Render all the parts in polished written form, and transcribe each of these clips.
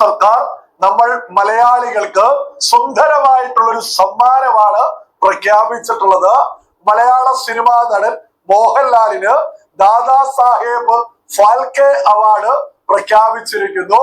സർക്കാർ നമ്മൾ മലയാളികൾക്ക് സുന്ദരമായിട്ടുള്ളൊരു സമ്മാനമാണ് പ്രഖ്യാപിച്ചിട്ടുള്ളത്. മലയാള സിനിമാ നടൻ മോഹൻലാലിന് ദാദാ സാഹേബ് ഫാൽക്കെ അവാർഡ് പ്രഖ്യാപിച്ചിരിക്കുന്നു.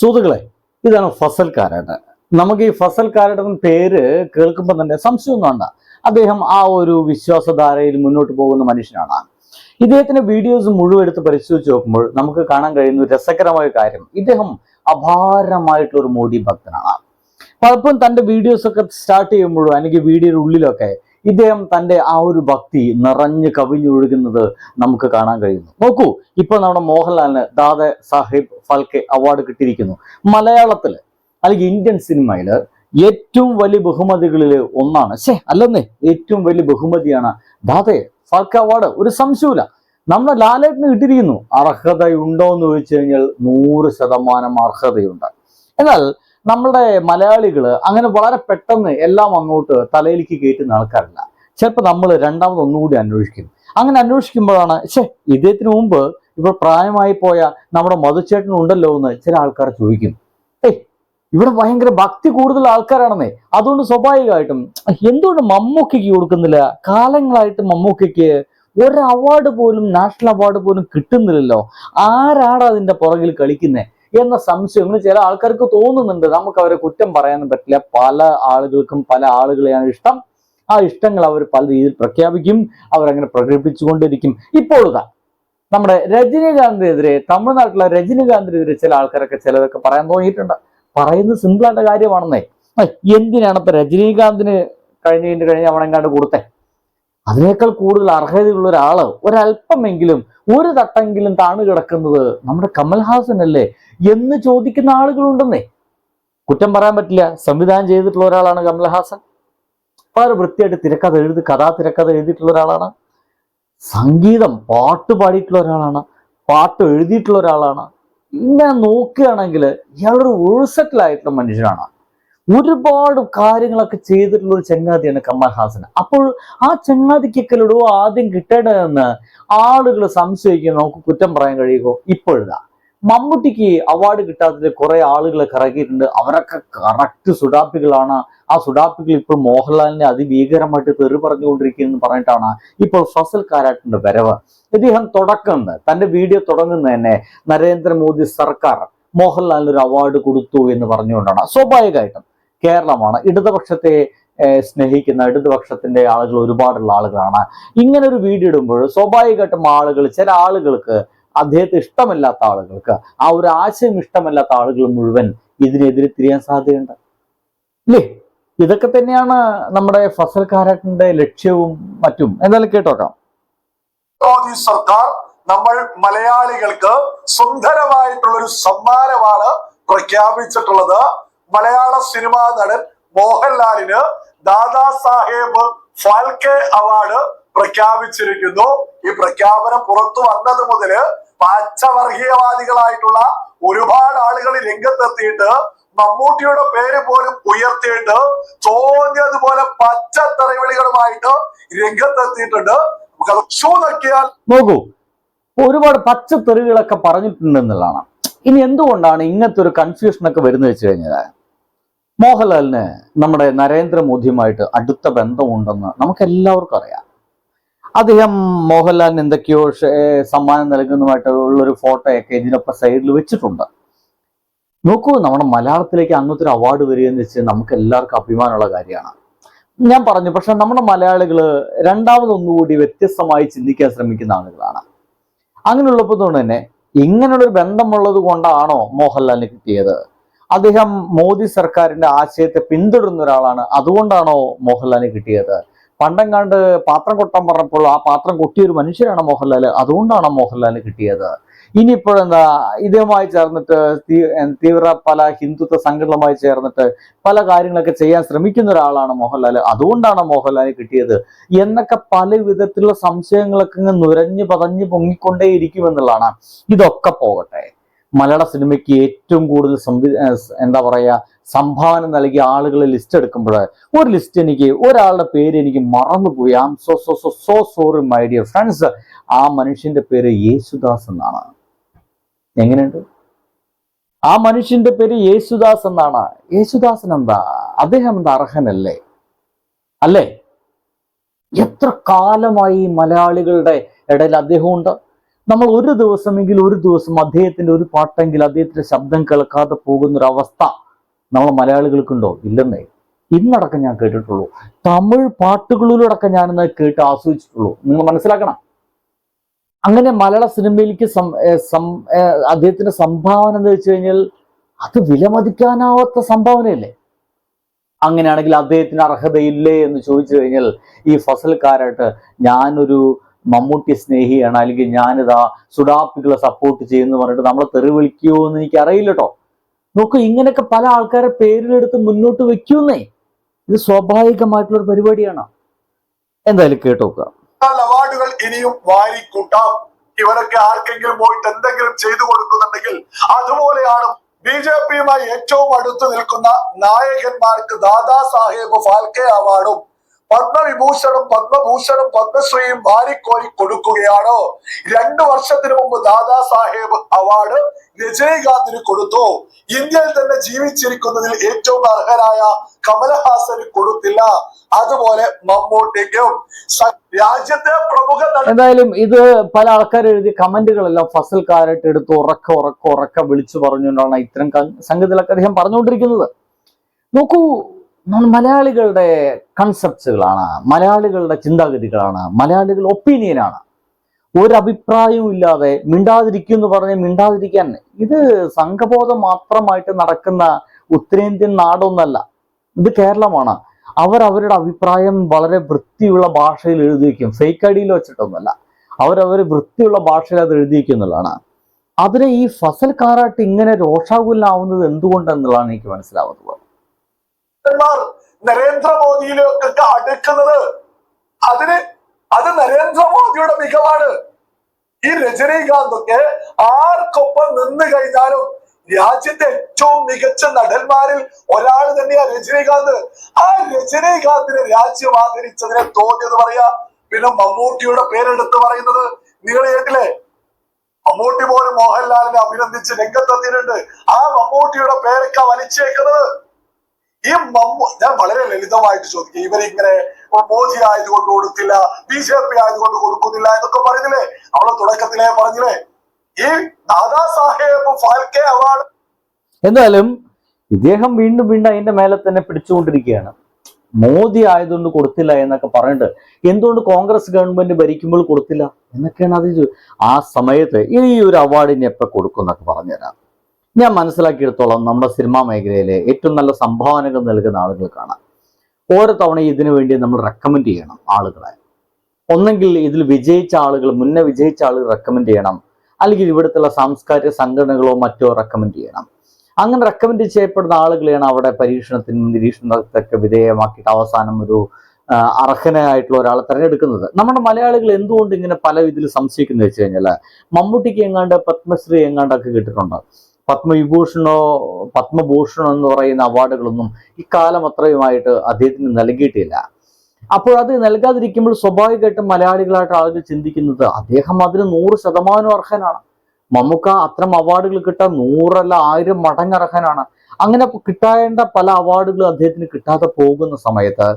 സുഹൃത്തുക്കളെ, ഇതാണ് ഫസൽ കാരാട്ട്. നമുക്ക് ഈ ഫസൽ കാരാട്ട് പേര് കേൾക്കുമ്പോൾ തന്നെ സംശയമൊന്നും വേണ്ട. അദ്ദേഹം ആ ഒരു വിശ്വാസധാരയിൽ മുന്നോട്ട് പോകുന്ന മനുഷ്യനാണ്. ഇദ്ദേഹത്തിന്റെ വീഡിയോസ് മുഴുവൻ എടുത്ത് പരിശോധിച്ച് നോക്കുമ്പോൾ നമുക്ക് കാണാൻ കഴിയുന്ന രസകരമായ കാര്യം, ഇദ്ദേഹം അപാരമായിട്ടുള്ള ഒരു മോഡി ഭക്തനാണ്. പലപ്പോഴും തന്റെ വീഡിയോസ് ഒക്കെ സ്റ്റാർട്ട് ചെയ്യുമ്പോഴോ അല്ലെങ്കിൽ വീഡിയോയുടെ ഉള്ളിലൊക്കെ ഇദ്ദേഹം തന്റെ ആ ഒരു ഭക്തി നിറഞ്ഞ് കവിഞ്ഞൊഴുകുന്നത് നമുക്ക് കാണാൻ കഴിയുന്നു. നോക്കൂ, ഇപ്പൊ നമ്മുടെ മോഹൻലാലിന് ദാദാ സാഹേബ് ഫാൽക്കെ അവാർഡ് കിട്ടിയിരിക്കുന്നു. മലയാളത്തില് അല്ലെങ്കിൽ ഇന്ത്യൻ സിനിമയില് ഏറ്റവും വലിയ ബഹുമതികളിൽ ഒന്നാണ്. അല്ലെന്നേ, ഏറ്റവും വലിയ ബഹുമതിയാണ് ദാദാ ഫാൽക്കെ അവാർഡ്. ഒരു സംശയമില്ല. നമ്മുടെ ലാലേട്ടന് കിട്ടിയിരിക്കുന്നു. അർഹതയുണ്ടോ എന്ന് ചോദിച്ചു കഴിഞ്ഞാൽ 100% അർഹതയുണ്ട്. എന്നാൽ നമ്മളുടെ മലയാളികൾ അങ്ങനെ വളരെ പെട്ടെന്ന് എല്ലാം അങ്ങോട്ട് തലയിലേക്ക് കയറ്റുന്ന ആൾക്കാരല്ല. ചിലപ്പോൾ നമ്മൾ രണ്ടാമത് ഒന്നുകൂടി അന്വേഷിക്കും. അങ്ങനെ അന്വേഷിക്കുമ്പോഴാണ് ഇദ്ദേഹത്തിന് മുമ്പ് ഇപ്പോൾ പ്രായമായി പോയ നമ്മുടെ മധുച്ചേട്ടനുണ്ടല്ലോ എന്ന് ചില ആൾക്കാർ ചോദിക്കും. ഇവിടെ ഭയങ്കര ഭക്തി കൂടുതൽ ആൾക്കാരാണെന്നേ. അതുകൊണ്ട് സ്വാഭാവികമായിട്ടും എന്തുകൊണ്ട് മമ്മൂക്കയ്ക്ക് കൊടുക്കുന്നില്ല? കാലങ്ങളായിട്ട് മമ്മൂക്കയ്ക്ക് ഒരു അവാർഡ് പോലും, നാഷണൽ അവാർഡ് പോലും കിട്ടുന്നില്ലല്ലോ. ആരാണ് അതിന്റെ പുറകിൽ കളിക്കുന്നത് എന്ന സംശയങ്ങൾ ചില ആൾക്കാർക്ക് തോന്നുന്നുണ്ട്. നമുക്ക് അവരെ കുറ്റം പറയാനും പറ്റില്ല. പല ആളുകൾക്കും പല ആളുകളെയാണ് ഇഷ്ടം. ആ ഇഷ്ടങ്ങൾ അവർ പല രീതിയിൽ പ്രഖ്യാപിക്കും, അവരങ്ങനെ പ്രകടിപ്പിച്ചുകൊണ്ടിരിക്കും. ഇപ്പോഴാ നമ്മുടെ രജനീകാന്തിനെതിരെ, തമിഴ്നാട്ടിലെ രജനീകാന്തിനെതിരെ ചില ആൾക്കാരൊക്കെ ചിലതൊക്കെ പറയാൻ തുടങ്ങിയിട്ടുണ്ട്. പറയുന്നത് സിമ്പിളായിട്ട് കാര്യമാണെന്നേ. എന്തിനാണ് ഇപ്പൊ രജനീകാന്തിന് കഴിഞ്ഞ് അവനെങ്ങാണ്ട് കൊടുത്തേ? അതിനേക്കാൾ കൂടുതൽ അർഹതയുള്ള ഒരാള് ഒരല്പമെങ്കിലും ഒരു തട്ടെങ്കിലും താണു കിടക്കുന്നത് നമ്മുടെ കമൽഹാസൻ അല്ലേ എന്ന് ചോദിക്കുന്ന ആളുകളുണ്ടെന്നേ. കുറ്റം പറയാൻ പറ്റില്ല. സംവിധാനം ചെയ്തിട്ടുള്ള ഒരാളാണ് കമൽഹാസൻ. വളരെ വൃത്തിയായിട്ട് തിരക്കഥ എഴുതിയിട്ടുള്ള ഒരാളാണ്. സംഗീതം, പാട്ട് പാടിയിട്ടുള്ള ഒരാളാണ്. പാട്ട് എഴുതിയിട്ടുള്ള ഒരാളാണ്. ഇങ്ങനെ നോക്കുകയാണെങ്കിൽ ഇയാളൊരു വേഴ്സറ്റൈൽ മനുഷ്യനാണ്. ഒരുപാട് കാര്യങ്ങളൊക്കെ ചെയ്തിട്ടുള്ള ഒരു ചങ്ങാതിയാണ് കമൽഹാസൻ. അപ്പോൾ ആ ചങ്ങാതിക്കൊക്കെല്ലോ ആദ്യം കിട്ടേണ്ടതെന്ന് ആളുകൾ സംശയിക്കും. നമുക്ക് കുറ്റം പറയാൻ കഴിയുമോ? ഇപ്പോഴാ മമ്മൂട്ടിക്ക് അവാർഡ് കിട്ടാത്തതിൽ കുറെ ആളുകൾ കറങ്ങിയിട്ടുണ്ട്. അവരൊക്കെ കറക്റ്റ് സുഡാപ്പികളാണ്. ആ സുഡാപ്പികൾ ഇപ്പോൾ മോഹൻലാലിനെ അതിഭീകരമായിട്ട് തെറി പറഞ്ഞുകൊണ്ടിരിക്കുന്നു പറഞ്ഞിട്ടാണ് ഇപ്പോൾ ഫസൽ കാരാട്ടിന്റെ വരവ്. ഇദ്ദേഹം തന്റെ വീഡിയോ തുടങ്ങുന്നത് തന്നെ നരേന്ദ്രമോദി സർക്കാർ മോഹൻലാലിന് ഒരു അവാർഡ് കൊടുത്തു എന്ന് പറഞ്ഞുകൊണ്ടാണ്. സ്വാഭാവികമായിട്ടും കേരളമാണ്, ഇടതുപക്ഷത്തെ സ്നേഹിക്കുന്ന ഇടതുപക്ഷത്തിന്റെ ആളുകൾ ഒരുപാടുള്ള ആളുകളാണ്. ഇങ്ങനെ ഒരു വീഡിയോ ഇടുമ്പോൾ സ്വാഭാവികമായിട്ടും ചില ആളുകൾക്ക്, അദ്ദേഹത്തെ ഇഷ്ടമല്ലാത്ത ആളുകൾക്ക്, ആ ഒരു ആശയം ഇഷ്ടമല്ലാത്ത ആളുകൾ മുഴുവൻ ഇതിനെതിരെ തിരിയാൻ സാധ്യതയുണ്ട് അല്ലേ? ഇതൊക്കെ തന്നെയാണ് നമ്മുടെ ഫസൽ കാരാട്ടിന്റെ ലക്ഷ്യവും മറ്റും. എന്തായാലും കേട്ടോക്കാം. മോദി സർക്കാർ നമ്മൾ മലയാളികൾക്ക് സുന്ദരമായിട്ടുള്ളൊരു സമ്മാനമാണ് പ്രഖ്യാപിച്ചിട്ടുള്ളത്. മലയാള സിനിമാ നടൻ മോഹൻലാലിന് ദാദാ സാഹേബ് ഫാൽക്കെ അവാർഡ് പ്രഖ്യാപിച്ചിരിക്കുന്നു. ഈ പ്രഖ്യാപനം പുറത്തു വന്നത് മുതല് പച്ചവർഗീയവാദികളായിട്ടുള്ള ഒരുപാട് ആളുകൾ രംഗത്തെത്തിയിട്ട് മമ്മൂട്ടിയുടെ പേര് പോലും ഉയർത്തിയിട്ട് തോന്നിയതുപോലെ പച്ചത്തെറിവിളികളുമായിട്ട് രംഗത്തെത്തിയിട്ടുണ്ട്. നോക്കൂ, ഒരുപാട് പച്ചത്തെറികളൊക്കെ പറഞ്ഞിട്ടുണ്ടെന്നുള്ളതാണ്. ഇനി എന്തുകൊണ്ടാണ് ഇങ്ങനത്തെ ഒരു കൺഫ്യൂഷനൊക്കെ വരുന്നത് വെച്ച് കഴിഞ്ഞാൽ, മോഹൻലാലിന് നമ്മുടെ നരേന്ദ്രമോദിയുമായിട്ട് അടുത്ത ബന്ധമുണ്ടെന്ന് നമുക്ക് എല്ലാവർക്കും അറിയാം. അദ്ദേഹം മോഹൻലാലിന് എന്തൊക്കെയോ സമ്മാനം നൽകുന്നതുമായിട്ടുള്ളൊരു ഫോട്ടോയൊക്കെ ഇതിനൊപ്പം സൈഡിൽ വെച്ചിട്ടുണ്ട്. നോക്കൂ, നമ്മുടെ മലയാളത്തിലേക്ക് അങ്ങനത്തെ ഒരു അവാർഡ് വരികയെന്ന് വെച്ചാൽ നമുക്ക് എല്ലാവർക്കും അഭിമാനമുള്ള കാര്യമാണ്. ഞാൻ പറഞ്ഞു, പക്ഷെ നമ്മുടെ മലയാളികൾ രണ്ടാമതൊന്നുകൂടി വ്യത്യസ്തമായി ചിന്തിക്കാൻ ശ്രമിക്കുന്ന ആളുകളാണ്. അങ്ങനെയുള്ളപ്പോൾ തന്നെ ഇങ്ങനെയുള്ളൊരു ബന്ധമുള്ളത് കൊണ്ടാണോ മോഹൻലാലിന് കിട്ടിയത്? അദ്ദേഹം മോദി സർക്കാരിന്റെ ആശയത്തെ പിന്തുടരുന്ന ഒരാളാണ്, അതുകൊണ്ടാണോ മോഹൻലാലിന് കിട്ടിയത്? പണ്ടെങ്ങാണ്ട് പാത്രം കൊട്ടാൻ പറഞ്ഞപ്പോൾ ആ പാത്രം കൊട്ടിയൊരു മനുഷ്യനാണ് മോഹൻലാൽ, അതുകൊണ്ടാണോ മോഹൻലാലിന് കിട്ടിയത്? ഇനിയിപ്പോഴെന്താ, ഇതുമായി ചേർന്നിട്ട് തീവ്ര പല ഹിന്ദുത്വ സംഘടനകളുമായി ചേർന്നിട്ട് പല കാര്യങ്ങളൊക്കെ ചെയ്യാൻ ശ്രമിക്കുന്ന ഒരാളാണ് മോഹൻലാൽ, അതുകൊണ്ടാണ് മോഹൻലാലിന് കിട്ടിയത് എന്നൊക്കെ പല വിധത്തിലുള്ള സംശയങ്ങളൊക്കെ നുരഞ്ഞു പതഞ്ഞു പൊങ്ങിക്കൊണ്ടേയിരിക്കുമെന്നുള്ളതാണ്. ഇതൊക്കെ പോകട്ടെ, മലയാള സിനിമയ്ക്ക് ഏറ്റവും കൂടുതൽ സംഭാവന നൽകിയ ആളുകളെ ലിസ്റ്റ് എടുക്കുമ്പോൾ ഒരു ലിസ്റ്റ് ഒരാളുടെ പേര് എനിക്ക് മറന്നുപോയി. I am so sorry my dear friends. ആ മനുഷ്യന്റെ പേര് യേശുദാസ് എന്നാണ്. എങ്ങനെയുണ്ട്? ആ മനുഷ്യന്റെ പേര് യേശുദാസ് എന്നാണ്. യേശുദാസൻ എന്താ? അദ്ദേഹം എന്താ അർഹനല്ലേ? അല്ലേ? എത്ര കാലമായി മലയാളികളുടെ ഇടയിൽ അദ്ദേഹം ഉണ്ട്. നമ്മൾ ഒരു ദിവസം അദ്ദേഹത്തിന്റെ ഒരു പാട്ടെങ്കിൽ അദ്ദേഹത്തിന്റെ ശബ്ദം കേൾക്കാതെ പോകുന്നൊരവസ്ഥ നമ്മൾ മലയാളികൾക്കുണ്ടോ? ഇല്ലെന്നേ. ഇന്നടക്കം ഞാൻ കേട്ടിട്ടുള്ളൂ. തമിഴ് പാട്ടുകളിലൂടക്കം ഞാനിന്ന് കേട്ട് ആസ്വദിച്ചിട്ടുള്ളൂ. നിങ്ങൾ മനസ്സിലാക്കണം. അങ്ങനെ മലയാള സിനിമയിലേക്ക് അദ്ദേഹത്തിന്റെ സംഭാവന എന്ന് വെച്ച് കഴിഞ്ഞാൽ അത് വിലമതിക്കാനാവാത്ത സംഭാവനയല്ലേ? അങ്ങനെയാണെങ്കിൽ അദ്ദേഹത്തിന് അർഹതയില്ലേ എന്ന് ചോദിച്ചു കഴിഞ്ഞാൽ ഈ ഫസൽക്കാരായിട്ട് ഞാനൊരു മമ്മൂട്ടി സ്നേഹിയാണ്, അല്ലെങ്കിൽ ഞാനിതാ സുഡാപ്പികളെ സപ്പോർട്ട് ചെയ്യുന്നു പറഞ്ഞിട്ട് നമ്മളെ തെറി വിളിക്കുമോ എന്ന് എനിക്ക് അറിയില്ല കേട്ടോ. നോക്കൂ, ഇങ്ങനെയൊക്കെ പല ആൾക്കാരെ പേരിലെടുത്ത് മുന്നോട്ട് വെക്കുന്നേ. ഇത് സ്വാഭാവികമായിട്ടുള്ളൊരു പരിപാടിയാണ്. എന്തായാലും കേട്ടോക്കുക. അവാർഡുകൾ ഇനിയും വാരിക്കൂട്ടാം. ഇവരൊക്കെ ആർക്കെങ്കിലും പോയിട്ട് എന്തെങ്കിലും ചെയ്തു കൊടുക്കുന്നുണ്ടെങ്കിൽ അതുപോലെയാണ് ബി.ജെ.പിയുമായി ഏറ്റവും അടുത്ത് നിൽക്കുന്ന നായകന്മാർക്ക് ദാദാ സാഹേബ് ഫാൽക്കെ അവാർഡും പത്മവിഭൂഷണും പത്മശ്രീയും വാരിക്കോരി കൊടുക്കുകയാണോ? 2 വർഷത്തിന് മുമ്പ് ദാദാ സാഹേബ് അവാർഡ് രജനീകാന്തിന് കൊടുത്തു. ഇന്ത്യയിൽ തന്നെ ജീവിച്ചിരിക്കുന്നതിൽ ഏറ്റവും അർഹരായ കമലഹാസന് കൊടുത്തില്ല. അതുപോലെ മമ്മൂട്ടിക്കും. രാജ്യത്തെ പ്രമുഖ എന്തായാലും ഇത് പല ആൾക്കാർ എഴുതിയ കമന്റുകളെല്ലാം ഫസൽക്കാരായിട്ട് എടുത്ത് ഉറക്ക വിളിച്ചു പറഞ്ഞുകൊണ്ടാണ് ഇത്തരം സംഗതികളൊക്കെ അദ്ദേഹം പറഞ്ഞുകൊണ്ടിരിക്കുന്നത്. നോക്കൂ, മലയാളികളുടെ കൺസെപ്റ്റുകളാണ്, മലയാളികളുടെ ചിന്താഗതികളാണ്, മലയാളികളുടെ ഒപ്പീനിയനാണ്. ഒരഭിപ്രായവും ഇല്ലാതെ മിണ്ടാതിരിക്കും എന്ന് പറഞ്ഞ് മിണ്ടാതിരിക്കാൻ ഇത് സംഘബോധം മാത്രമായിട്ട് നടക്കുന്ന ഉത്തരേന്ത്യൻ നാടൊന്നല്ല, ഇത് കേരളമാണ്. അവരുടെ അഭിപ്രായം വളരെ വൃത്തിയുള്ള ഭാഷയിൽ എഴുതി വയ്ക്കും. ഫേക്ക് ഐഡിയിൽ വെച്ചിട്ടൊന്നുമല്ല, അവർ വൃത്തിയുള്ള ഭാഷയിൽ അത് എഴുതി വയ്ക്കുന്നുള്ളതാണ്. അതിനെ ഈ ഫസൽക്കാരായിട്ട് ഇങ്ങനെ രോഷാകുലനാവുന്നത് എന്തുകൊണ്ടെന്നുള്ളതാണ് എനിക്ക് മനസ്സിലാവുന്നത്. നരേന്ദ്രമോദിയിലേക്കൊക്കെ അടുക്കുന്നത് അത് നരേന്ദ്രമോദിയുടെ മികവാണ്. ഈ രജനീകാന്ത് ഒക്കെ ആർക്കൊപ്പം നിന്ന് കഴിഞ്ഞാലും രാജ്യത്തെ ഏറ്റവും മികച്ച നടന്മാരിൽ ഒരാൾ തന്നെയാ രജനീകാന്ത്. ആ രജനീകാന്തിനെ രാജ്യം ആദരിച്ചതിനെ തോന്നിയത് പറയാ. പിന്നെ മമ്മൂട്ടിയുടെ പേരെടുത്ത് പറയുന്നത് നിങ്ങൾ കേട്ടില്ലേ? മമ്മൂട്ടി പോലും മോഹൻലാലിനെ അഭിനന്ദിച്ച് രംഗത്തെത്തിയിട്ടുണ്ട്. ആ മമ്മൂട്ടിയുടെ പേരൊക്കെ വലിച്ചേക്കുന്നത് ഞാൻ വളരെ ലളിതമായിട്ട് ചോദിക്കും. ഇവരിങ്ങനെ മോദി ആയതുകൊണ്ട് കൊടുത്തില്ല, ബി.ജെ.പി ആയതുകൊണ്ട് കൊടുക്കുന്നില്ല എന്നൊക്കെ പറയുന്നില്ലേ? അവളെ തുടക്കത്തിലേ പറഞ്ഞില്ലേ ഈ ദാദാ സാഹേബ് ഫാൽക്കെ അവാർഡ്. എന്തായാലും ഇദ്ദേഹം വീണ്ടും അതിന്റെ മേലെ തന്നെ പിടിച്ചുകൊണ്ടിരിക്കുകയാണ്. മോദി ആയതുകൊണ്ട് കൊടുത്തില്ല എന്നൊക്കെ പറഞ്ഞിട്ട് എന്തുകൊണ്ട് കോൺഗ്രസ് ഗവൺമെന്റ് ഭരിക്കുമ്പോൾ കൊടുത്തില്ല എന്നൊക്കെയാണ് അത്. ആ സമയത്ത് ഈ ഒരു അവാർഡിന് എപ്പോൾ കൊടുക്കും എന്നൊക്കെ പറഞ്ഞുതരാം. ഞാൻ മനസ്സിലാക്കിയെടുത്തോളം നമ്മുടെ സിനിമാ മേഖലയിലെ ഏറ്റവും നല്ല സംഭാവനകൾ നൽകുന്ന ആളുകൾക്കാണ് ഓരോ തവണ ഇതിനു വേണ്ടി നമ്മൾ റെക്കമെൻഡ് ചെയ്യണം ആളുകളെ. ഒന്നെങ്കിൽ ഇതിൽ വിജയിച്ച ആളുകൾ, മുന്നേ വിജയിച്ച ആളുകൾ റെക്കമെൻഡ് ചെയ്യണം, അല്ലെങ്കിൽ ഇവിടുത്തെ സാംസ്കാരിക സംഘടനകളോ മറ്റോ റെക്കമെൻഡ് ചെയ്യണം. അങ്ങനെ റെക്കമെൻഡ് ചെയ്യപ്പെടുന്ന ആളുകളെയാണ് അവിടെ പരീക്ഷണത്തിനും നിരീക്ഷണത്തൊക്കെ വിധേയമാക്കിയിട്ട് അവസാനം ഒരു അർഹനായിട്ടുള്ള ഒരാളെ തിരഞ്ഞെടുക്കുന്നത്. നമ്മുടെ മലയാളികൾ എന്തുകൊണ്ട് ഇങ്ങനെ പല ഇതിൽ സംശയിക്കുന്നത് വെച്ച് കഴിഞ്ഞാൽ മമ്മൂട്ടിക്ക് എങ്ങാണ്ട് പത്മശ്രീ എങ്ങാണ്ടൊക്കെ കിട്ടിയിട്ടുണ്ട്. പത്മഭൂഷണം എന്ന് പറയുന്ന അവാർഡുകളൊന്നും ഇക്കാലം അത്രയുമായിട്ട് അദ്ദേഹത്തിന് നൽകിയിട്ടില്ല. അപ്പോൾ അത് നൽകാതിരിക്കുമ്പോൾ സ്വാഭാവികമായിട്ടും മലയാളികളായിട്ട് ആളുകൾ ചിന്തിക്കുന്നത് അദ്ദേഹം അതിന് 100% അർഹനാണ്. മമ്മൂക്ക അത്തരം അവാർഡുകൾ കിട്ടാൻ 100 അല്ല 1000 മടങ്ങ് അർഹനാണ്. അങ്ങനെ കിട്ടേണ്ട പല അവാർഡുകളും അദ്ദേഹത്തിന് കിട്ടാതെ പോകുന്ന സമയത്ത്,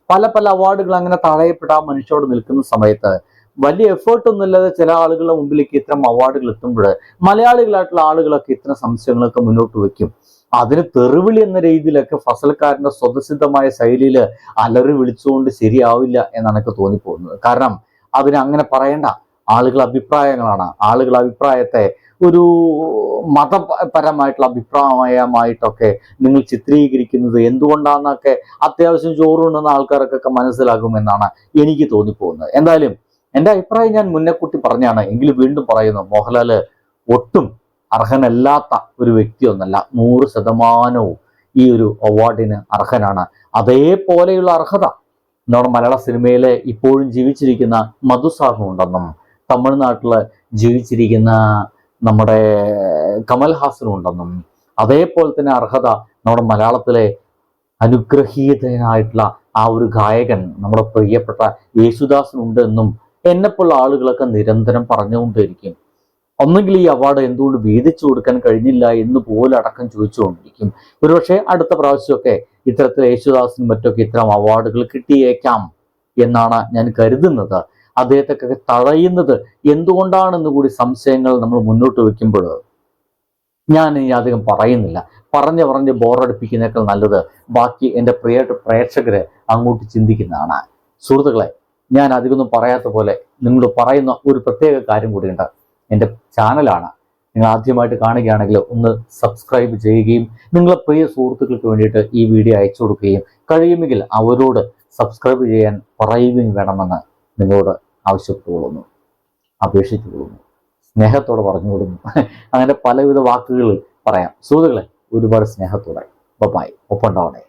പല അവാർഡുകൾ അങ്ങനെ തടയപ്പെടാൻ മനുഷ്യരോട് നിൽക്കുന്ന സമയത്ത് വലിയ എഫേർട്ടൊന്നും ഇല്ലാതെ ചില ആളുകളുടെ മുമ്പിലേക്ക് ഇത്തരം അവാർഡുകൾ എത്തുമ്പോൾ മലയാളികളായിട്ടുള്ള ആളുകളൊക്കെ ഇത്തരം സംശയങ്ങളൊക്കെ മുന്നോട്ട് വയ്ക്കും. അതിന് തെറിവിളി എന്ന രീതിയിലൊക്കെ ഫസൽക്കാരന്റെ സ്വതസിദ്ധമായ ശൈലിയിൽ അലറി വിളിച്ചുകൊണ്ട് ശരിയാവില്ല എന്നാണ് എനിക്ക് തോന്നിപ്പോകുന്നത്. കാരണം അതിന് അങ്ങനെ പറയേണ്ട. ആളുകൾ അഭിപ്രായങ്ങളാണ്. ആളുകൾ അഭിപ്രായത്തെ ഒരു മതപരമായിട്ടുള്ള അഭിപ്രായമായിട്ടൊക്കെ നിങ്ങൾ ചിത്രീകരിക്കുന്നത് എന്തുകൊണ്ടാണെന്നൊക്കെ അത്യാവശ്യം ചോറുണ്ടെന്ന ആൾക്കാർക്കൊക്കെ മനസ്സിലാകുമെന്നാണ് എനിക്ക് തോന്നിപ്പോകുന്നത്. എന്തായാലും എൻ്റെ അഭിപ്രായം ഞാൻ മുന്നേക്കൂട്ടി പറഞ്ഞാണ്. എങ്കിലും വീണ്ടും പറയുന്നു, മോഹൻലാൽ ഒട്ടും അർഹനല്ലാത്ത ഒരു വ്യക്തിയൊന്നല്ല. 100% ഈ ഒരു അവാർഡിന് അർഹനാണ്. അതേപോലെയുള്ള അർഹത നമ്മുടെ മലയാള സിനിമയിലെ ഇപ്പോഴും ജീവിച്ചിരിക്കുന്ന മധുസാറിനുണ്ടെന്നും തമിഴ്നാട്ടിൽ ജീവിച്ചിരിക്കുന്ന നമ്മുടെ കമൽഹാസനുണ്ടെന്നും അതേപോലെ തന്നെ അർഹത നമ്മുടെ മലയാളത്തിലെ അനുഗ്രഹീതനായിട്ടുള്ള ആ ഒരു ഗായകൻ നമ്മുടെ പ്രിയപ്പെട്ട യേശുദാസിനുണ്ട് എന്നും എന്നെപ്പോലുള്ള ആളുകളൊക്കെ നിരന്തരം പറഞ്ഞുകൊണ്ടിരിക്കും. ഒന്നെങ്കിൽ ഈ അവാർഡ് എന്തുകൊണ്ട് വീതിച്ചു കൊടുക്കാൻ കഴിഞ്ഞില്ല എന്ന് പോലും അടക്കം ചോദിച്ചുകൊണ്ടിരിക്കും. ഒരുപക്ഷെ അടുത്ത പ്രാവശ്യമൊക്കെ ഇത്തരത്തിൽ യേശുദാസിനും മറ്റൊക്കെ ഇത്തരം അവാർഡുകൾ കിട്ടിയേക്കാം എന്നാണ് ഞാൻ കരുതുന്നത്. അദ്ദേഹത്തൊക്കെ തഴയുന്നത് എന്തുകൊണ്ടാണെന്ന് കൂടി സംശയങ്ങൾ നമ്മൾ മുന്നോട്ട് വെക്കുമ്പോൾ ഞാൻ ഇനി അധികം പറയുന്നില്ല. പറഞ്ഞ് ബോറടിപ്പിക്കുന്നേക്കാൾ നല്ലത് ബാക്കി എൻ്റെ പ്രിയ പ്രേക്ഷകരെ അങ്ങോട്ട് ചിന്തിക്കുന്നതാണ്. സുഹൃത്തുക്കളെ, ഞാൻ അധികമൊന്നും പറയാത്ത പോലെ നിങ്ങൾ പറയുന്ന ഒരു പ്രത്യേക കാര്യം കൂടിയുണ്ട്. എൻ്റെ ചാനലാണ്. നിങ്ങൾ ആദ്യമായിട്ട് കാണുകയാണെങ്കിൽ ഒന്ന് സബ്സ്ക്രൈബ് ചെയ്യുകയും നിങ്ങളെ പ്രിയ സുഹൃത്തുക്കൾക്ക് വേണ്ടിയിട്ട് ഈ വീഡിയോ അയച്ചു കൊടുക്കുകയും കഴിയുമെങ്കിൽ അവരോട് സബ്സ്ക്രൈബ് ചെയ്യാൻ പറയുകയും വേണമെന്ന് നിങ്ങളോട് ആവശ്യപ്പെട്ടുകൊള്ളുന്നു, അപേക്ഷിച്ചുകൊള്ളുന്നു, സ്നേഹത്തോടെ പറഞ്ഞുകൊള്ളുന്നു. അങ്ങനെ പലവിധ വാക്കുകൾ പറയാം. സുഹൃത്തുക്കളെ, ഒരുപാട് സ്നേഹത്തോടെ ബൈ. ഒപ്പം ഉണ്ടാവണേ.